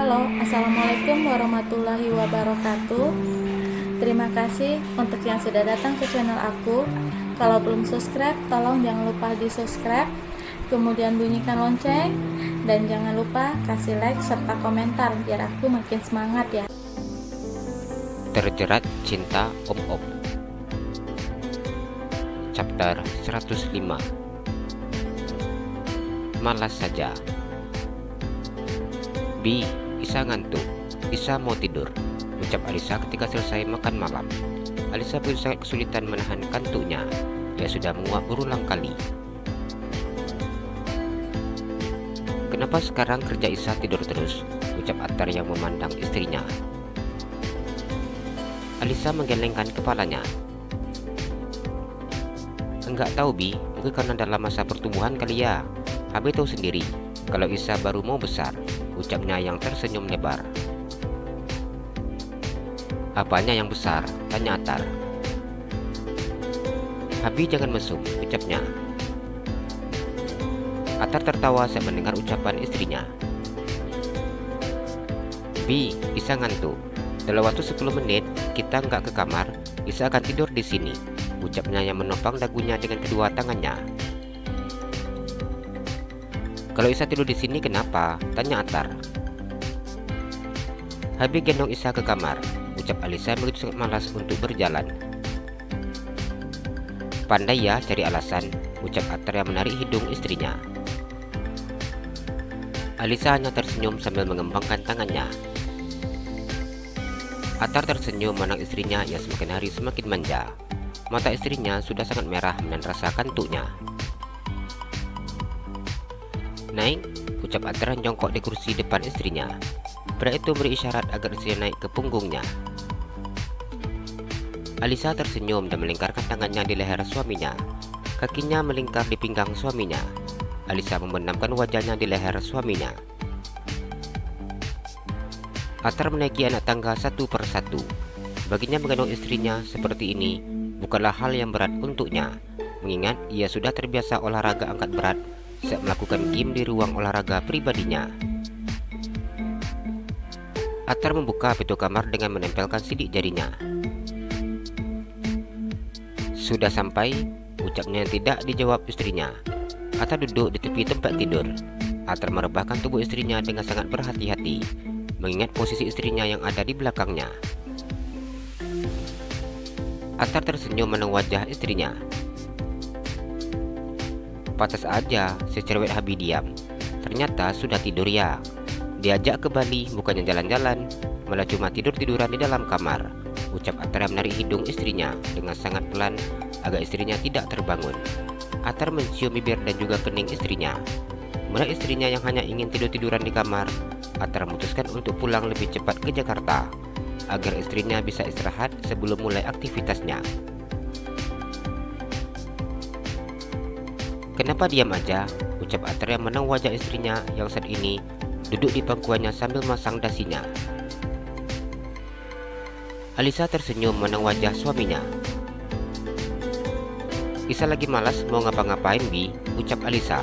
Halo, Assalamualaikum warahmatullahi wabarakatuh. Terima kasih untuk yang sudah datang ke channel aku. Kalau belum subscribe, tolong jangan lupa di subscribe, kemudian bunyikan lonceng, dan jangan lupa kasih like serta komentar biar aku makin semangat ya. Terjerat Cinta Om-Om, Chapter 105. Malas saja. Bi, Isa ngantuk. Isa mau tidur, ucap Alisa ketika selesai makan malam. Alisa pun sangat kesulitan menahan kantuknya. Ia sudah menguap berulang kali. Kenapa sekarang kerja Isa tidur terus, ucap Attar yang memandang istrinya. Alisa menggelengkan kepalanya. Enggak tahu Bi, mungkin karena dalam masa pertumbuhan kali ya. Habis tahu sendiri, kalau Isa baru mau besar, ucapnya yang tersenyum lebar. Apanya yang besar? Tanya Attar. Habi jangan mesum, ucapnya. Attar tertawa saat mendengar ucapan istrinya. Bi, Isa ngantuk. Dalam waktu 10 menit, kita nggak ke kamar, Isa akan tidur di sini, ucapnya yang menopang dagunya dengan kedua tangannya. Kalau Isa tidur di sini kenapa? Tanya Attar. Habi gendong Isa ke kamar, ucap Alisa begitu sangat malas untuk berjalan. Pandai ya cari alasan, ucap Attar yang menarik hidung istrinya. Alisa hanya tersenyum sambil mengembangkan tangannya. Attar tersenyum memandang istrinya yang semakin hari semakin manja. Mata istrinya sudah sangat merah dan rasa kantuknya. Naik, ucap Attar jongkok di kursi depan istrinya. Pria itu beri isyarat agar istrinya naik ke punggungnya. Alisa tersenyum dan melingkarkan tangannya di leher suaminya. Kakinya melingkar di pinggang suaminya. Alisa membenamkan wajahnya di leher suaminya. Attar menaiki anak tangga satu persatu. Baginya menggendong istrinya seperti ini bukanlah hal yang berat untuknya, mengingat ia sudah terbiasa olahraga angkat berat saat melakukan gym di ruang olahraga pribadinya. Attar membuka pintu kamar dengan menempelkan sidik jarinya. Sudah sampai, ucapnya yang tidak dijawab istrinya. Attar duduk di tepi tempat tidur. Attar merebahkan tubuh istrinya dengan sangat berhati-hati, mengingat posisi istrinya yang ada di belakangnya. Attar tersenyum menang wajah istrinya. Pantas aja si cerewet Habi diam. Ternyata sudah tidur ya. Diajak ke Bali bukannya jalan-jalan, malah cuma tidur-tiduran di dalam kamar, ucap Attar yang menarik hidung istrinya dengan sangat pelan agar istrinya tidak terbangun. Attar mencium bibir dan juga kening istrinya. Melihat istrinya yang hanya ingin tidur-tiduran di kamar, Attar memutuskan untuk pulang lebih cepat ke Jakarta agar istrinya bisa istirahat sebelum mulai aktivitasnya. Kenapa diam aja, ucap Attar yang menang wajah istrinya yang saat ini duduk di pangkuannya sambil masang dasinya. Alisa tersenyum menang wajah suaminya. Isa lagi malas mau ngapa-ngapain Bi, ucap Alisa.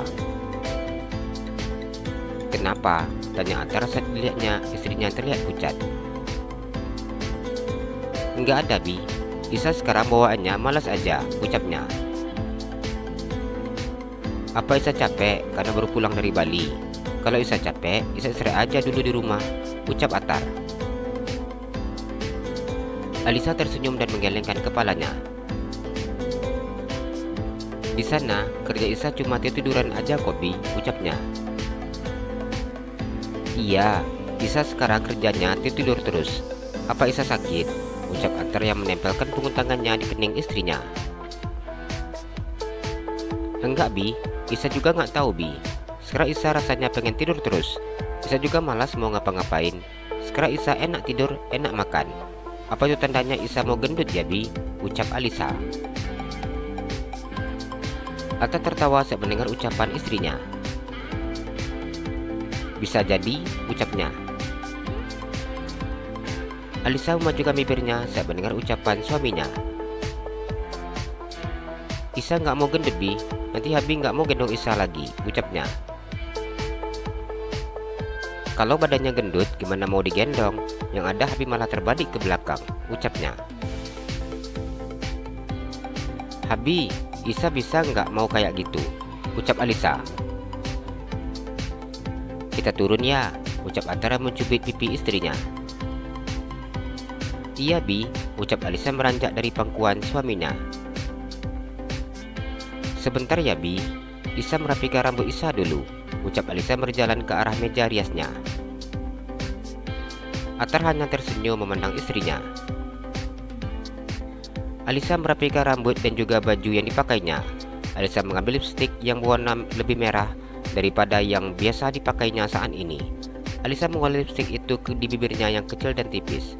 Kenapa? Tanya Attar saat dilihatnya istrinya terlihat pucat. Enggak ada Bi, Isa sekarang bawaannya malas aja, ucapnya. Apa Isa capek karena baru pulang dari Bali? Kalau Isa capek, Isa istirahat aja dulu di rumah, ucap Attar. Alisa tersenyum dan menggelengkan kepalanya. Di sana, kerja Isa cuma tiduran aja kok Bi, ucapnya. Iya, Isa sekarang kerjanya tidur terus. Apa Isa sakit? Ucap Attar yang menempelkan punggung tangannya di kening istrinya. Enggak Bi, Isa juga nggak tahu Bi. Sekarang Isa rasanya pengen tidur terus. Isa juga malas mau ngapa-ngapain. Sekarang Isa enak tidur, enak makan. Apa itu tandanya Isa mau gendut ya Bi? Ucap Alisa. Attar tertawa saat mendengar ucapan istrinya. Bisa jadi, ucapnya. Alisa memajukan bibirnya saat mendengar ucapan suaminya. Isa nggak mau gendut Bi, nanti Habi nggak mau gendong Isa lagi, ucapnya. Kalau badannya gendut, gimana mau digendong? Yang ada Habi malah terbalik ke belakang, ucapnya. Habi, Isa bisa nggak mau kayak gitu, ucap Alisa. Kita turun ya, ucap Atara mencubit pipi istrinya. Iya Bi, ucap Alisa meranjak dari pangkuan suaminya. Sebentar ya Bi, Isa merapikan rambut Isa dulu, ucap Alisa berjalan ke arah meja riasnya. Atar hanya tersenyum memandang istrinya. Alisa merapikan rambut dan juga baju yang dipakainya. Alisa mengambil lipstik yang berwarna lebih merah daripada yang biasa dipakainya saat ini. Alisa mengolesi lipstik itu di bibirnya yang kecil dan tipis.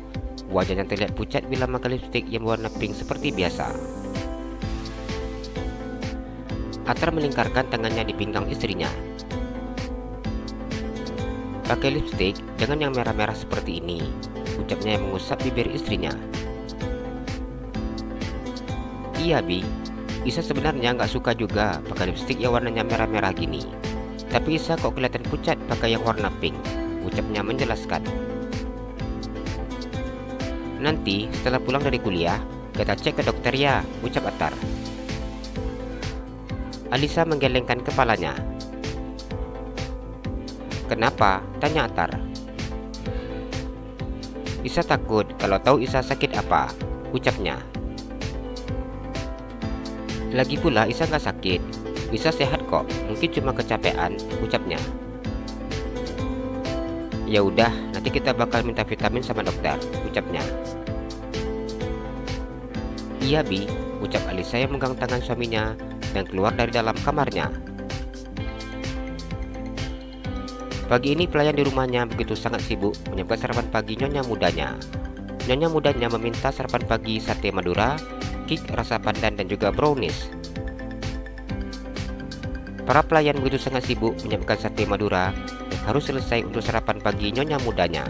Wajahnya terlihat pucat bila memakai lipstik yang berwarna pink seperti biasa. Atar melingkarkan tangannya di pinggang istrinya. Pakai lipstik, jangan yang merah-merah seperti ini, ucapnya yang mengusap bibir istrinya. Iya Bi, Isa sebenarnya nggak suka juga pakai lipstik yang warnanya merah-merah gini. Tapi Isa kok kelihatan pucat pakai yang warna pink, ucapnya menjelaskan. Nanti setelah pulang dari kuliah, kita cek ke dokter ya, ucap Atar. Alisa menggelengkan kepalanya. Kenapa? Tanya Atar. Isa takut kalau tahu Isa sakit apa, ucapnya. Lagi pula Isa nggak sakit, Isa sehat kok, mungkin cuma kecapean, ucapnya. Ya udah, nanti kita bakal minta vitamin sama dokter, ucapnya. Iya Bi, ucap Alisa yang memegang tangan suaminya dan keluar dari dalam kamarnya. Pagi ini pelayan di rumahnya begitu sangat sibuk menyiapkan sarapan pagi nyonya mudanya. Nyonya mudanya meminta sarapan pagi sate Madura, kik rasa pandan dan juga brownies. Para pelayan begitu sangat sibuk menyiapkan sate Madura yang harus selesai untuk sarapan pagi nyonya mudanya.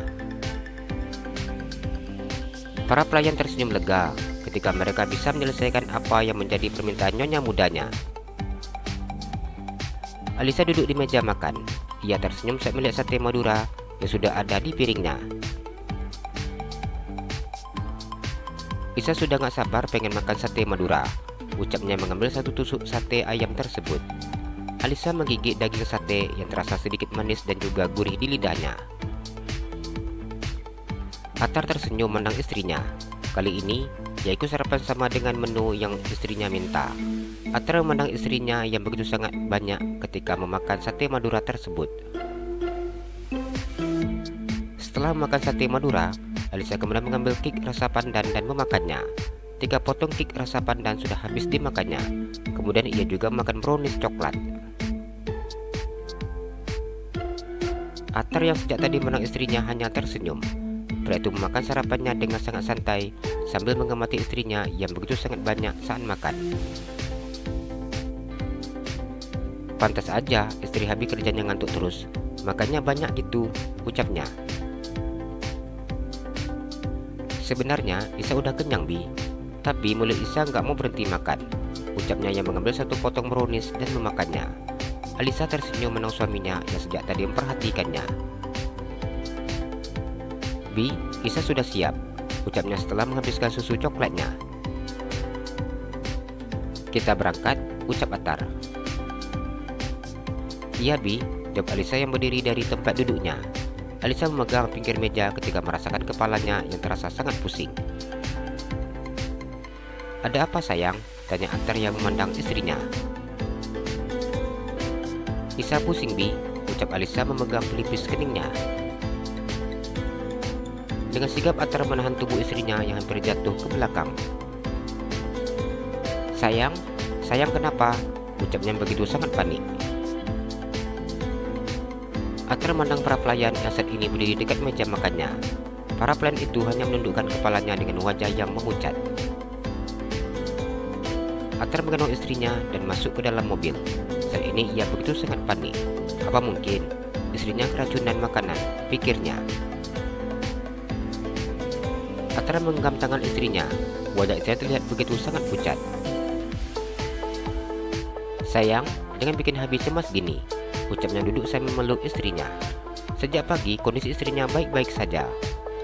Para pelayan tersenyum lega ketika mereka bisa menyelesaikan apa yang menjadi permintaan nyonya mudanya. Alisa duduk di meja makan. Ia tersenyum saat melihat sate Madura yang sudah ada di piringnya. Isa sudah gak sabar pengen makan sate Madura, ucapnya mengambil satu tusuk sate ayam tersebut. Alisa menggigit daging sate yang terasa sedikit manis dan juga gurih di lidahnya. Atar tersenyum memandang istrinya. Kali ini, ia ikut sarapan sama dengan menu yang istrinya minta. Atar memandang istrinya yang begitu sangat banyak ketika memakan sate Madura tersebut. Setelah memakan sate Madura, Alisa kemudian mengambil kik rasa pandan dan memakannya. 3 potong kik rasa pandan sudah habis dimakannya. Kemudian ia juga makan brownies coklat. Atar yang sejak tadi menang istrinya hanya tersenyum. Pria itu memakan sarapannya dengan sangat santai sambil mengamati istrinya yang begitu sangat banyak saat makan. Pantas aja istri Habi kerjanya ngantuk terus, makanya banyak gitu, ucapnya. Sebenarnya Isa udah kenyang Bi, tapi mulut Isa nggak mau berhenti makan, ucapnya yang mengambil satu potong brownies dan memakannya. Alisa tersenyum menang suaminya yang sejak tadi memperhatikannya. Bi, Isa sudah siap, ucapnya setelah menghabiskan susu coklatnya. Kita berangkat, ucap Atar. Iya Bi, jawab Alisa yang berdiri dari tempat duduknya. Alisa memegang pinggir meja ketika merasakan kepalanya yang terasa sangat pusing. Ada apa sayang? Tanya Atar yang memandang istrinya. Isa pusing Bi, ucap Alisa memegang pelipis keningnya. Dengan sigap Atar menahan tubuh istrinya yang hampir jatuh ke belakang. Sayang kenapa? Ucapnya begitu sangat panik. Atar memandang para pelayan yang saat ini berdiri dekat meja makannya. Para pelayan itu hanya menundukkan kepalanya dengan wajah yang memucat. Atar menggendong istrinya dan masuk ke dalam mobil. Saat ini ia begitu sangat panik. Apa mungkin istrinya keracunan makanan, pikirnya. Atar menggenggam tangan istrinya. Wajah istrinya terlihat begitu sangat pucat. Sayang, jangan bikin Habi cemas gini, ucapnya duduk sambil memeluk istrinya. Sejak pagi kondisi istrinya baik-baik saja.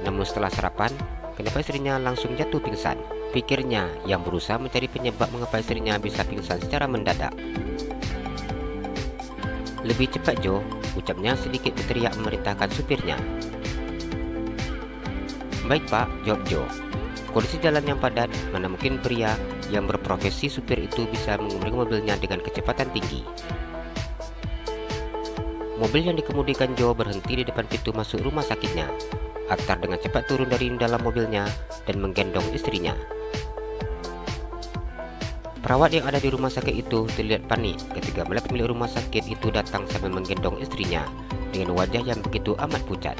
Namun setelah sarapan, kenapa istrinya langsung jatuh pingsan? Pikirnya yang berusaha mencari penyebab mengapa istrinya bisa pingsan secara mendadak. Lebih cepat Jo, ucapnya sedikit berteriak memerintahkan supirnya. Baik Pak, jawab Jo. Kondisi jalan yang padat, mana mungkin pria yang berprofesi supir itu bisa mengemudi mobilnya dengan kecepatan tinggi. Mobil yang dikemudikan Jo berhenti di depan pintu masuk rumah sakitnya. Attar dengan cepat turun dari dalam mobilnya dan menggendong istrinya. Perawat yang ada di rumah sakit itu terlihat panik ketika melihat pemilik rumah sakit itu datang sambil menggendong istrinya dengan wajah yang begitu amat pucat.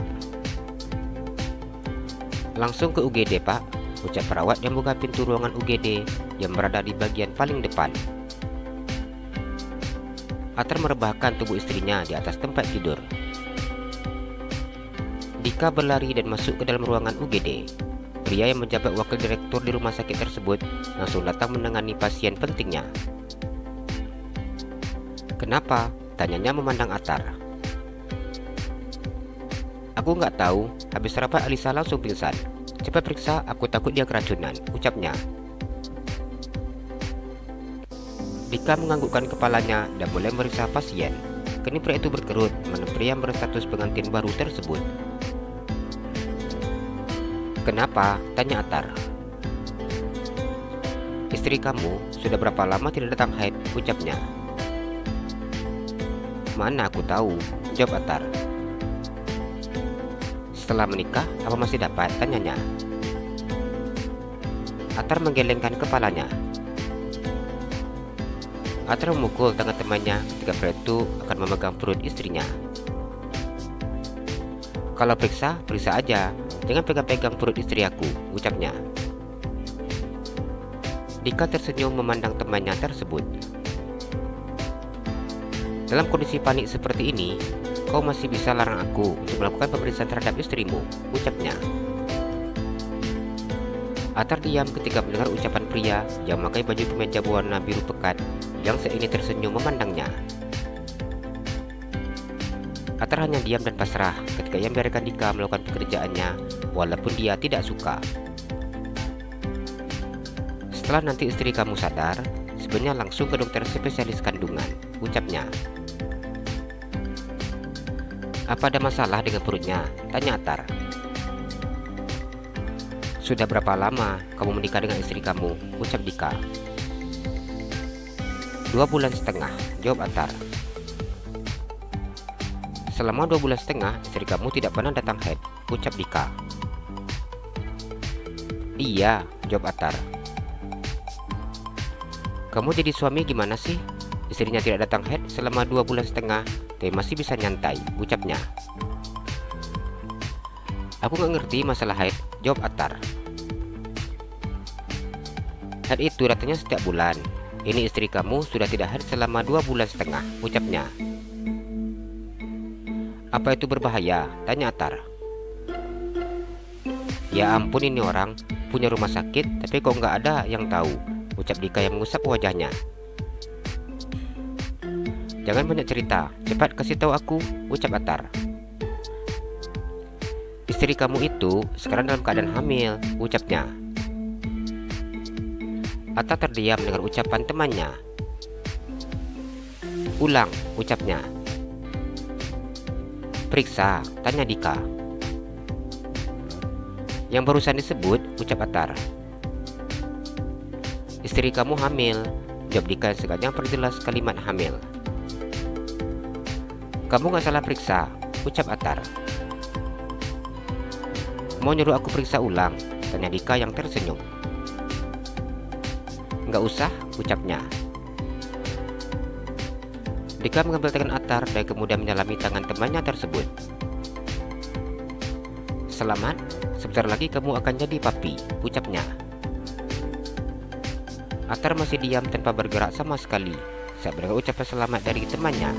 Langsung ke UGD Pak, ucap perawat yang buka pintu ruangan UGD yang berada di bagian paling depan. Attar merebahkan tubuh istrinya di atas tempat tidur. Dika berlari dan masuk ke dalam ruangan UGD. Pria yang menjabat wakil direktur di rumah sakit tersebut langsung datang menangani pasien pentingnya. Kenapa? Tanyanya memandang Attar. Aku nggak tahu, habis rapat Alisa langsung pingsan. Cepat periksa, aku takut dia keracunan, ucapnya. Dika menganggukkan kepalanya dan mulai meriksa pasien. Kini pria itu berkerut, mana pria yang berstatus pengantin baru tersebut. Kenapa? Tanya Attar. Istri kamu sudah berapa lama tidak datang haid, ucapnya. Mana aku tahu, jawab Attar. Setelah menikah, apa masih dapat? Tanyanya. Attar menggelengkan kepalanya. Attar memukul tangan temannya ketika pria itu akan memegang perut istrinya. Kalau periksa, periksa aja. Jangan pegang-pegang perut istri aku, ucapnya. Dika tersenyum memandang temannya tersebut. Dalam kondisi panik seperti ini, kau masih bisa larang aku untuk melakukan pemeriksaan terhadap istrimu, ucapnya. Attar diam ketika mendengar ucapan pria yang memakai baju kemeja berwarna biru pekat yang saat ini tersenyum memandangnya. Attar hanya diam dan pasrah ketika ia membiarkan Dika melakukan pekerjaannya walaupun dia tidak suka. Setelah nanti istri kamu sadar, sebaiknya langsung ke dokter spesialis kandungan, ucapnya. Apa ada masalah dengan perutnya? Tanya Attar. Sudah berapa lama kamu menikah dengan istri kamu? Ucap Dika. 2,5 bulan, jawab Attar. Selama 2,5 bulan, istri kamu tidak pernah datang haid, ucap Dika. Iya, jawab Attar. Kamu jadi suami gimana sih? Istrinya tidak datang haid selama 2,5 bulan, tapi masih bisa nyantai, ucapnya. Aku nggak ngerti masalah haid, jawab Attar. Haid itu datangnya setiap bulan. Ini istri kamu sudah tidak haid selama 2,5 bulan, ucapnya. Apa itu berbahaya? Tanya Attar. Ya ampun, ini orang punya rumah sakit tapi kok nggak ada yang tahu, ucap Dika yang mengusap wajahnya. Jangan banyak cerita, cepat kasih tahu aku, ucap Attar. Istri kamu itu sekarang dalam keadaan hamil, ucapnya. Attar terdiam dengan ucapan temannya. Ulang, ucapnya. Periksa, tanya Dika. Yang barusan disebut, ucap Attar. Istri kamu hamil, jawab Dika sengaja perjelas kalimat hamil. Kamu gak salah periksa, ucap Attar. Mau nyuruh aku periksa ulang? Tanya Dika yang tersenyum. Gak usah, ucapnya. Dika mengambil tangan Attar dan kemudian menyalami tangan temannya tersebut. Selamat, sebentar lagi kamu akan jadi papi, ucapnya. Attar masih diam tanpa bergerak sama sekali saat mendengar ucapan selamat dari temannya.